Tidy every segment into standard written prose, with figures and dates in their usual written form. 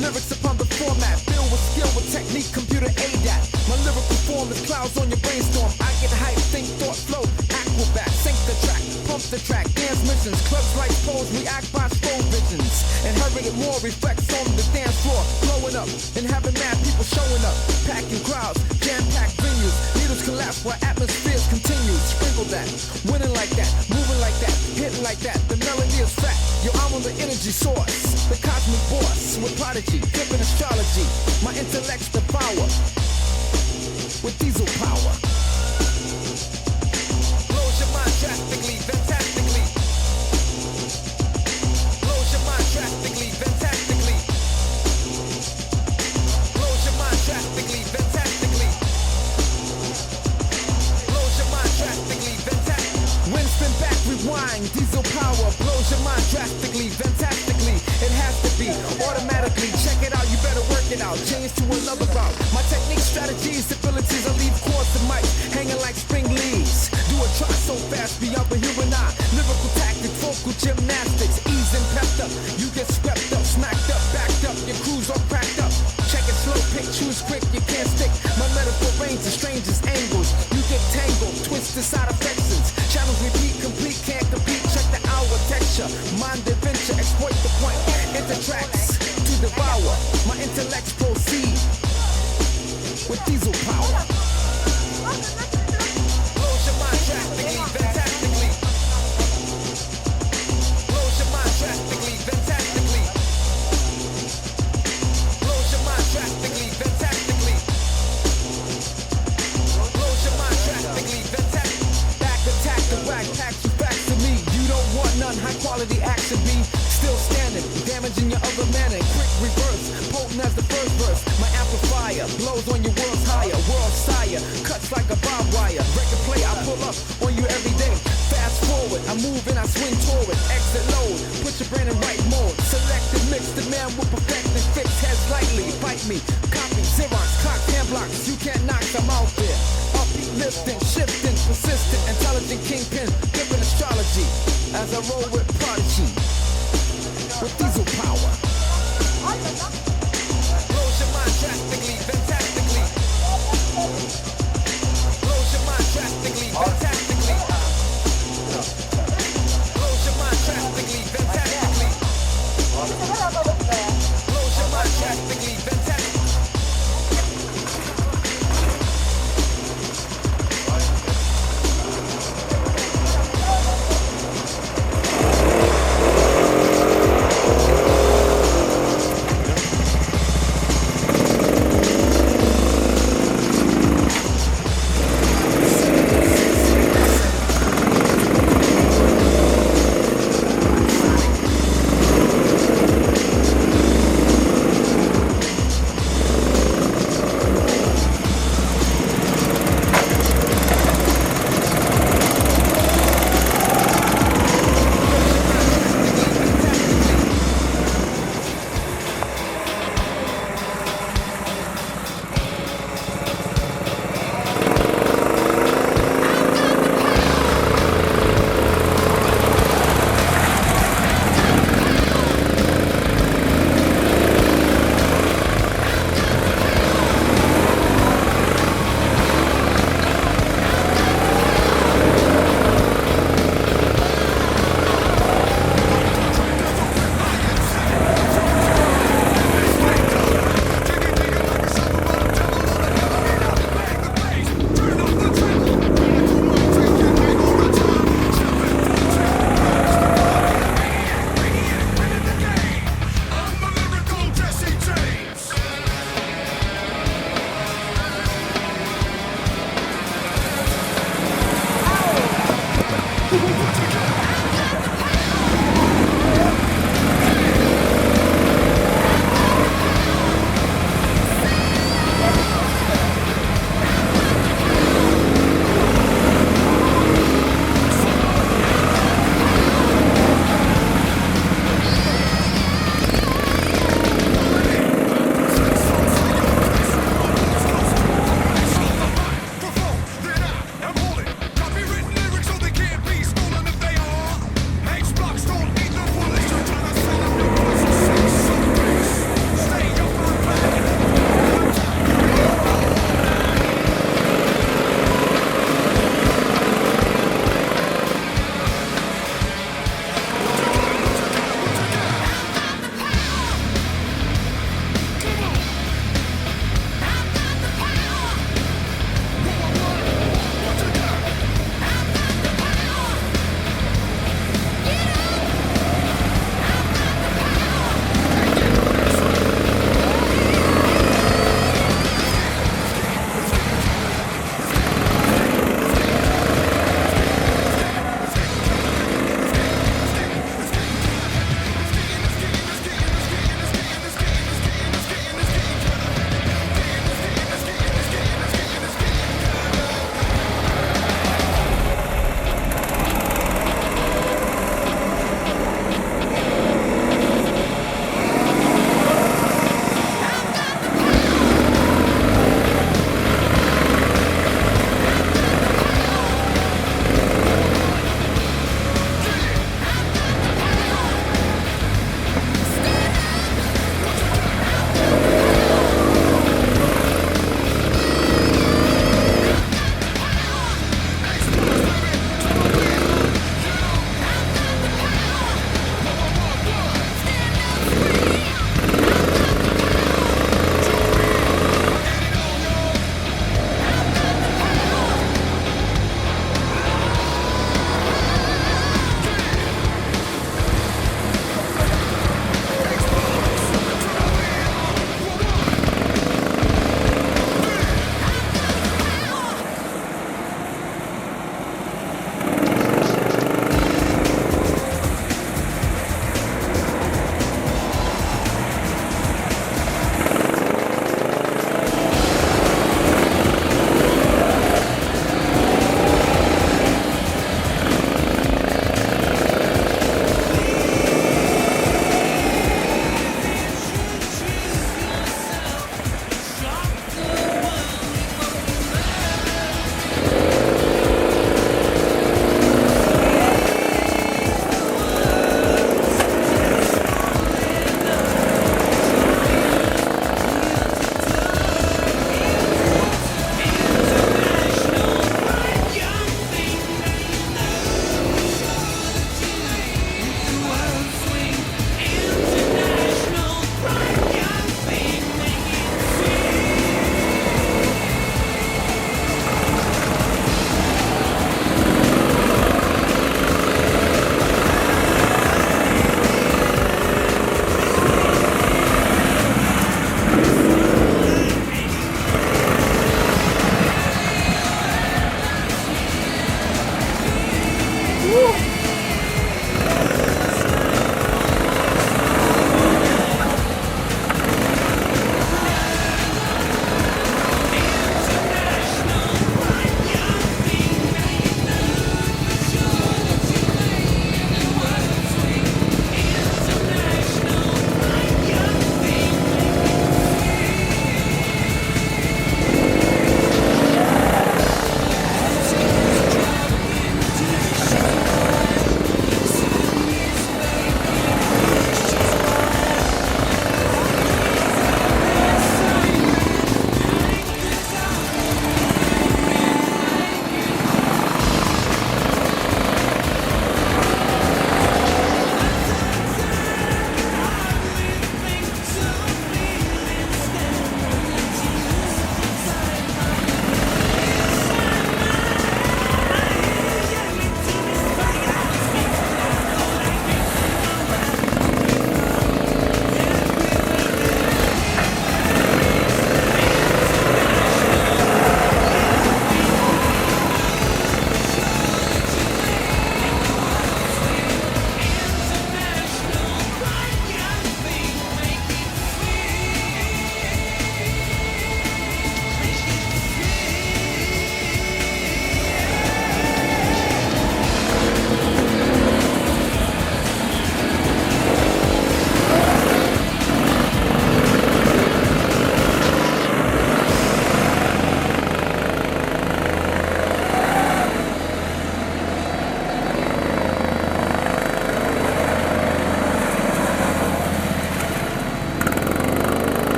lyrics upon the format, filled with skill with technique, computer ADAT. My lyrical form is clouds on your brainstorm. I get hype, think, thought, flow, acrobat, sync the track, pump the track, dance missions, clubs like pros, react by slow visions. Inherited more reflects on the dance floor, blowing up and having mad people showing up, packing crowds, jam-packed venues. Needles collapse while atmospheres continue. Sprinkle that, winning like that, moving like that, hitting like that. The melody is fat. Yo, I'm on the energy source, the cosmic boss with prodigy, flipping astrology. My intellect's the power with diesel power. Blows your mind drastically, fantastically. Blows your mind drastically, fantastically. Blows your mind drastically, fantastically. Blows your mind drastically, fantastically. Wind spin back, rewind, diesel power. Blows your mind drastically, fantastically. It has to be automatically. Check it out, you better work it out. Change to another route. My technique, strategies, abilities, I leave chords and mic hanging like spring leaves. Do a try so fast, beyond the human eye. Lyrical tactics, vocal gymnastics, ease and pepped up. You get swept up, smacked up, backed up. Your crew's all cracked up. Check it slow, pick, choose quick, you can't stick. My metaphor range the strangest angles. You get tangled, twisted side affections. Channels repeat, complete, can't compete. Check the hour texture, mind adventure, exploit the point. Enter tracks to devour. My intellects proceed with diesel power. Blows your mind drastically, fantastically. Blows your mind drastically, fantastically. Blows your mind drastically, fantastically. Blows your mind drastically, fantastically. Back attack, the whack packs you back to me. You don't want none, high quality action be still standing, damaging your other manner. Quick reverse, potent as the first verse. My amplifier blows on your world's higher, world sire, cuts like a barbed wire. Record play, I pull up on you every day. Fast forward, I move and I swing toward. Exit load, put your brain in right mode. Select and mix, the man will perfect and fix. Heads lightly, bite me, copy, Xerox, clocks, hand blocks. You can't knock, I'm out there. Upbeat, lifting, shifting, persistent, intelligent kingpin, flipping astrology. As I roll with prodigy, with diesel power. Blows your mind drastically, fantastically. Blows your mind drastically, fantastically. Blows your mind drastically, fantastically. Blows your mind drastically, fantastically.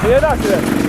Diğeri aktive.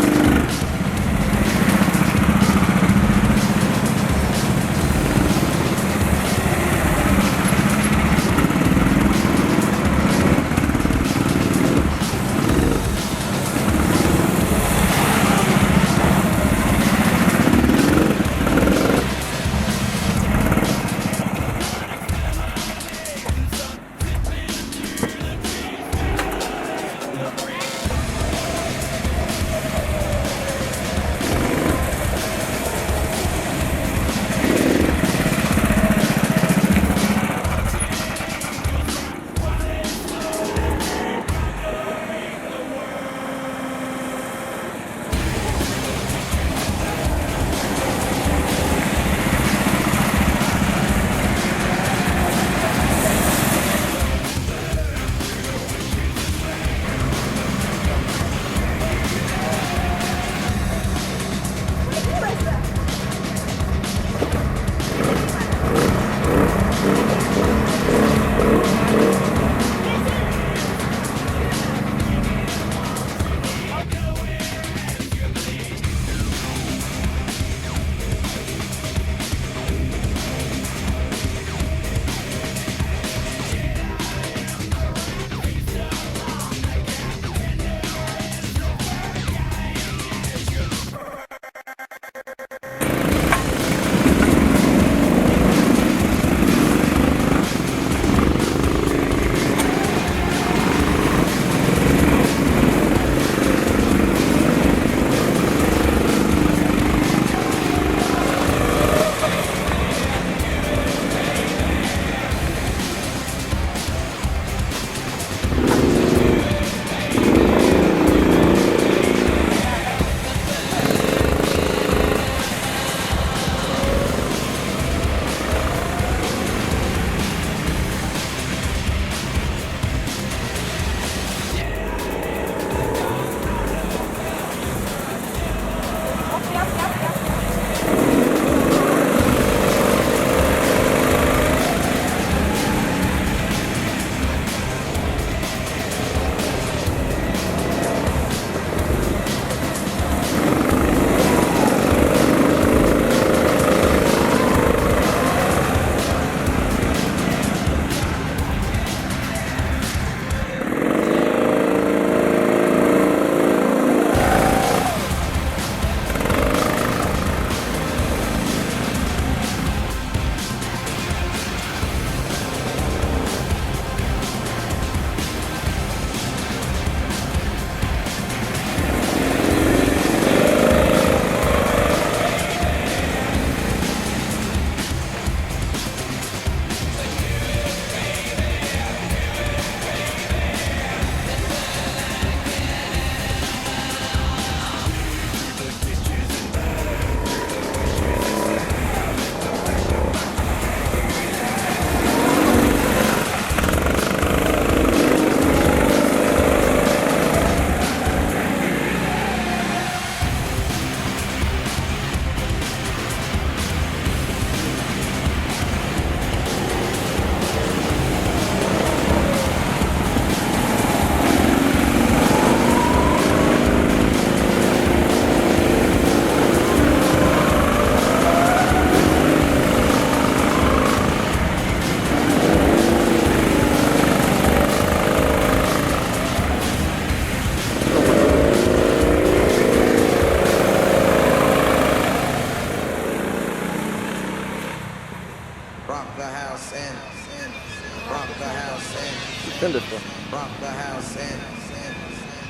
Sen de sor. Rock the house in.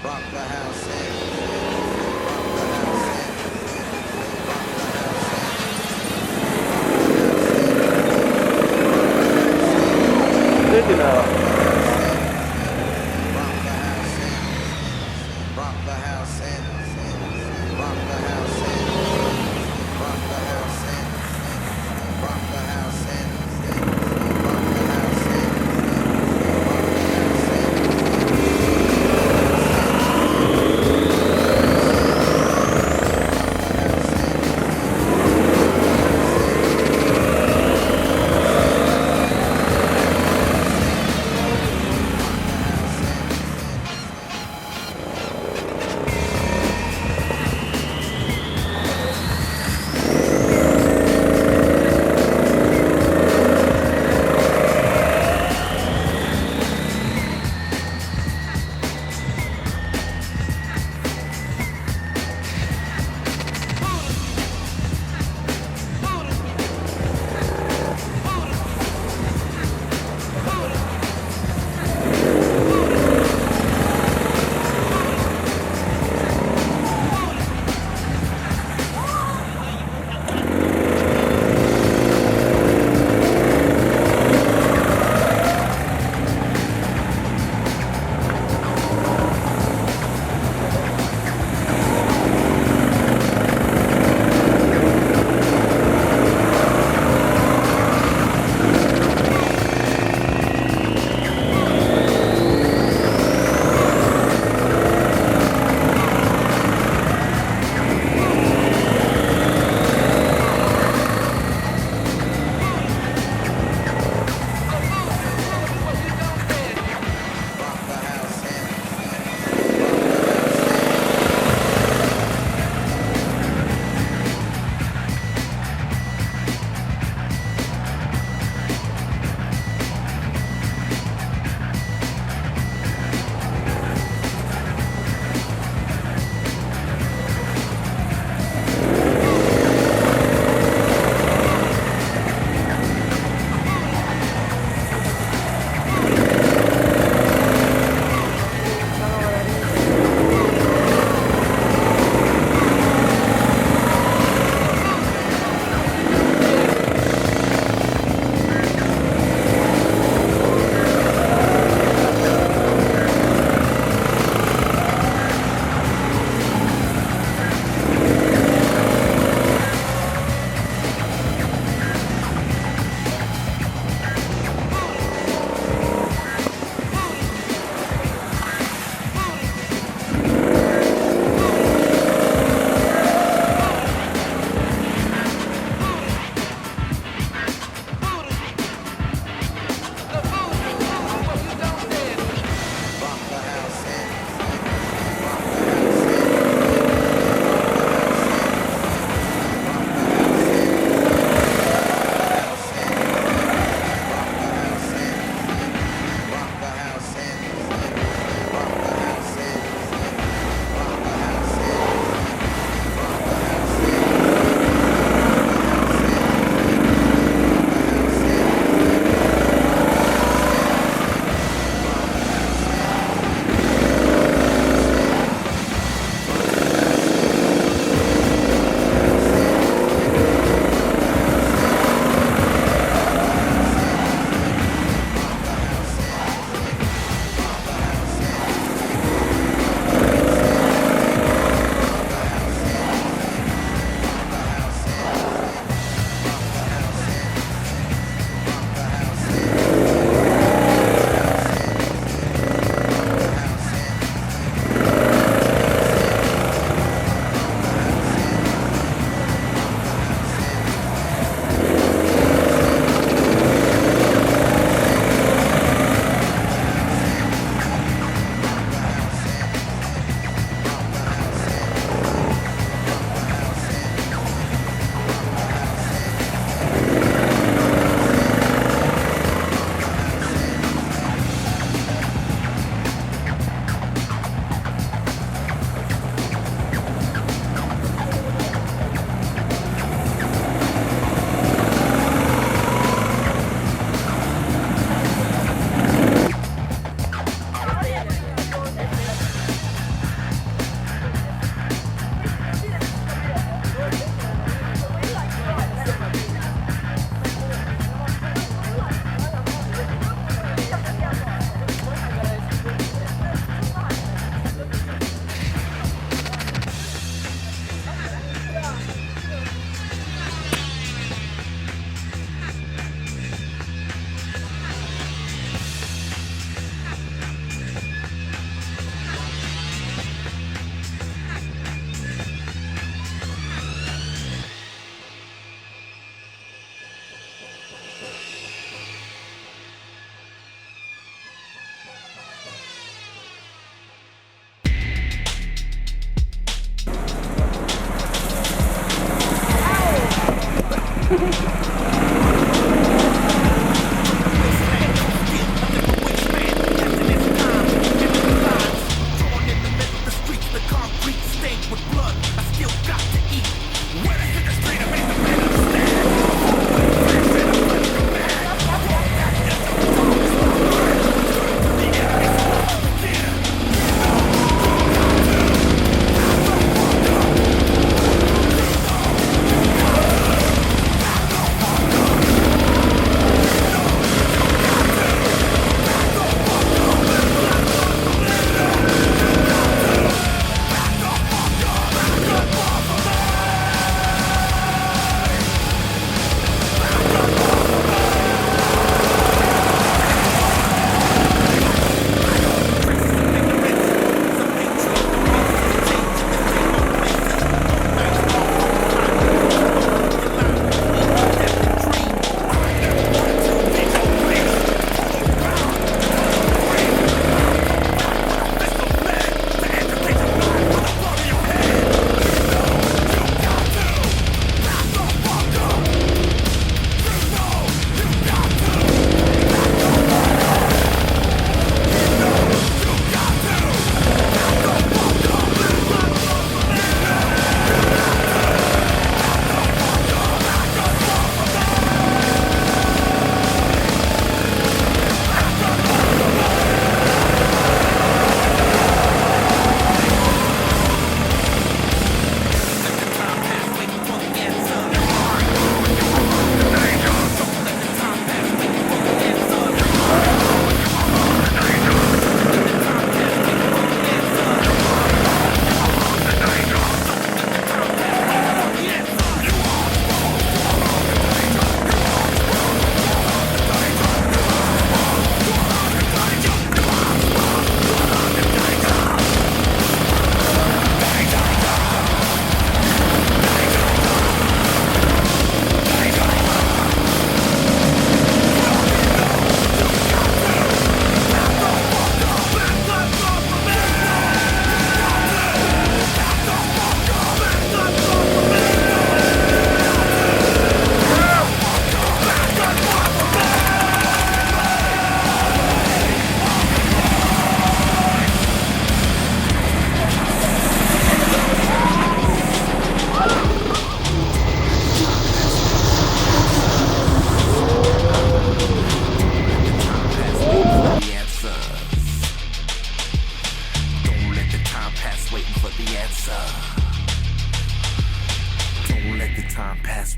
Rock the house in. Dedin ha.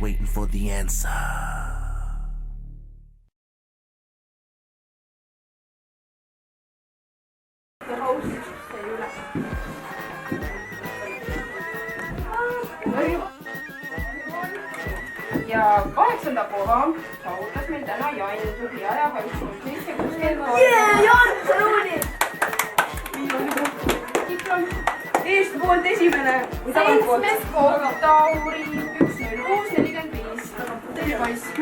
waiting for the answer. ja 8. koha saavutas meil täna Jaan Juhi ajaga 1.7.63. Jaan Sõuni! Eestpoolt esimene. 7. koht Tauri 1.06.45. Teine poiss. 6.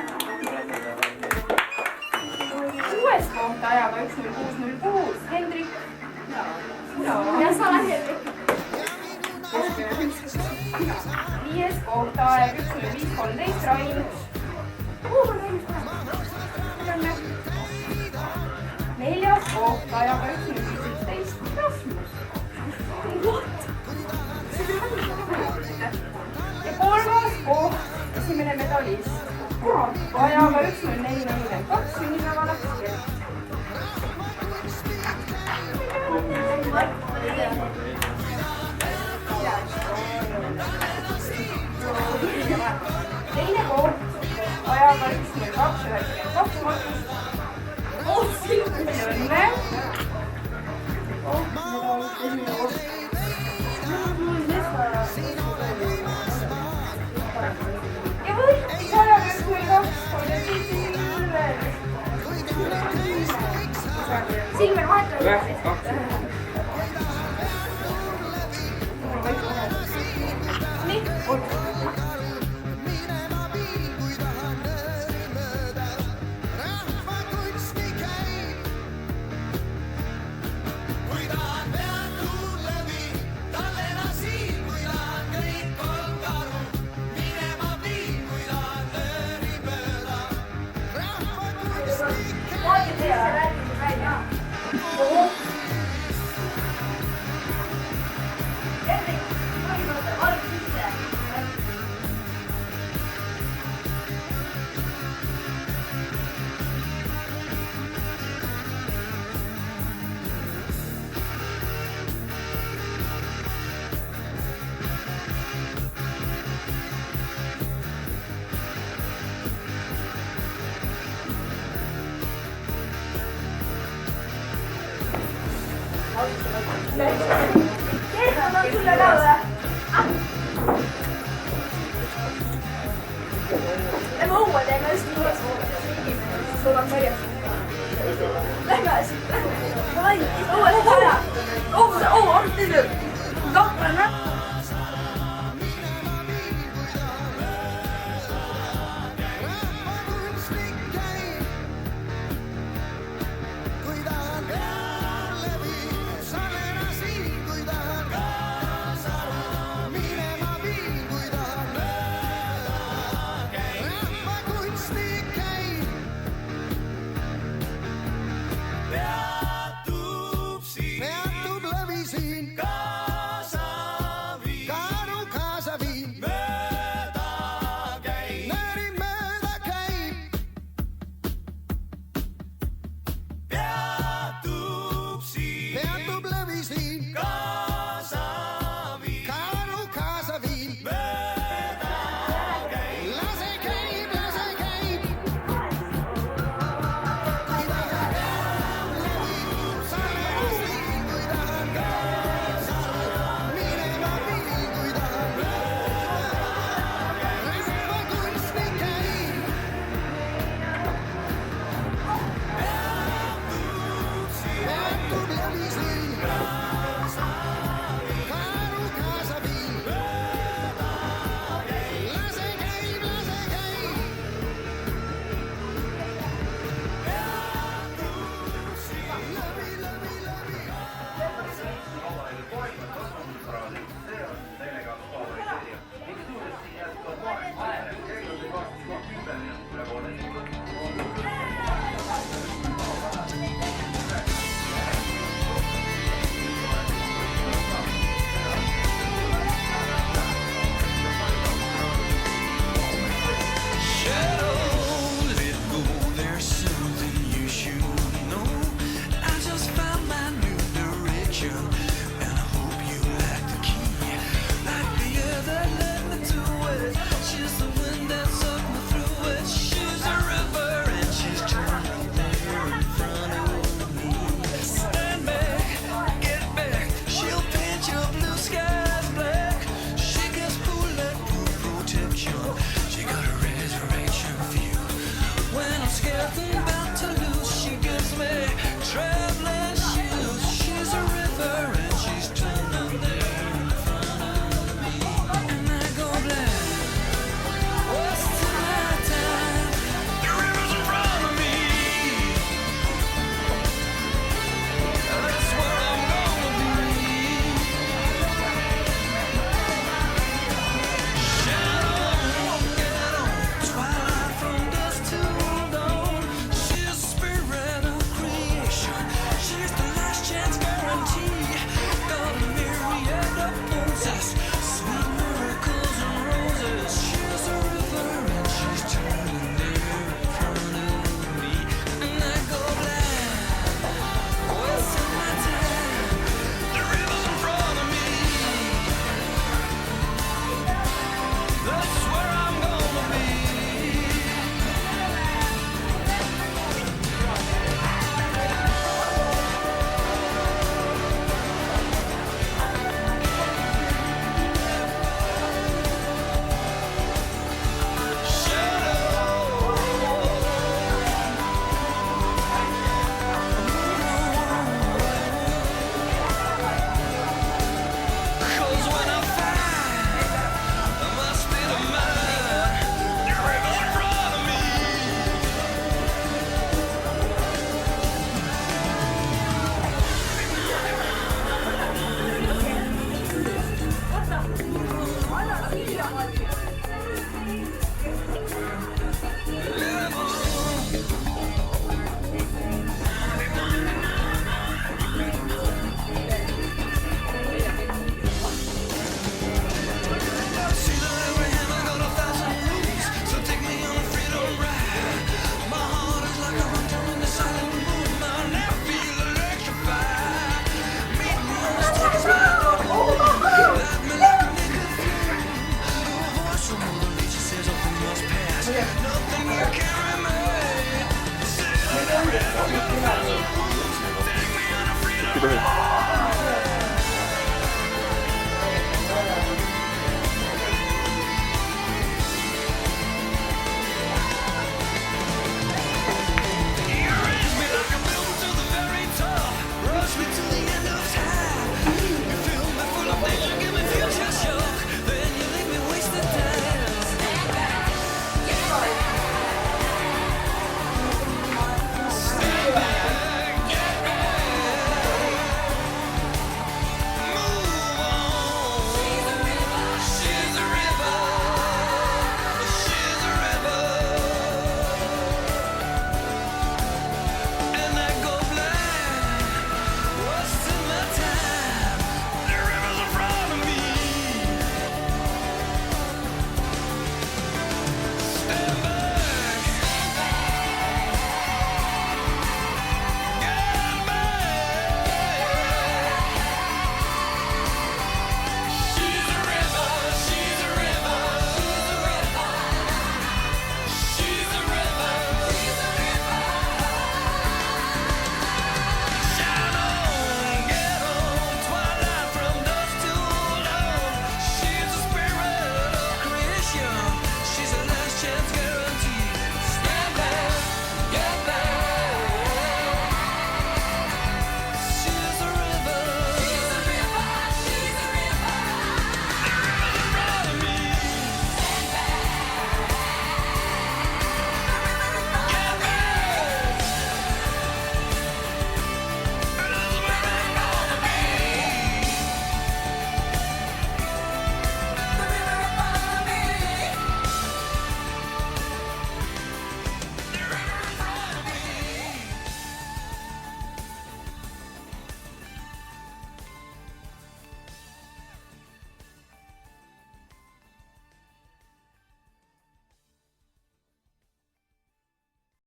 koht ajaga 1.06.06. Hendrik. Ja sa oled Hendrik. 5. koht aeg 1.05.13. Rain. 4. koht ajaga 1.11. Rasmus. Ja 3. koht esimene medalist. Ajaga 1.04.42 sünnipäevale. Teine koht ajaga 1.02.92 Markus. Õnne. Esimene koht. Ja võitis ajaga 1.02.37. Silver vahetab. Nii,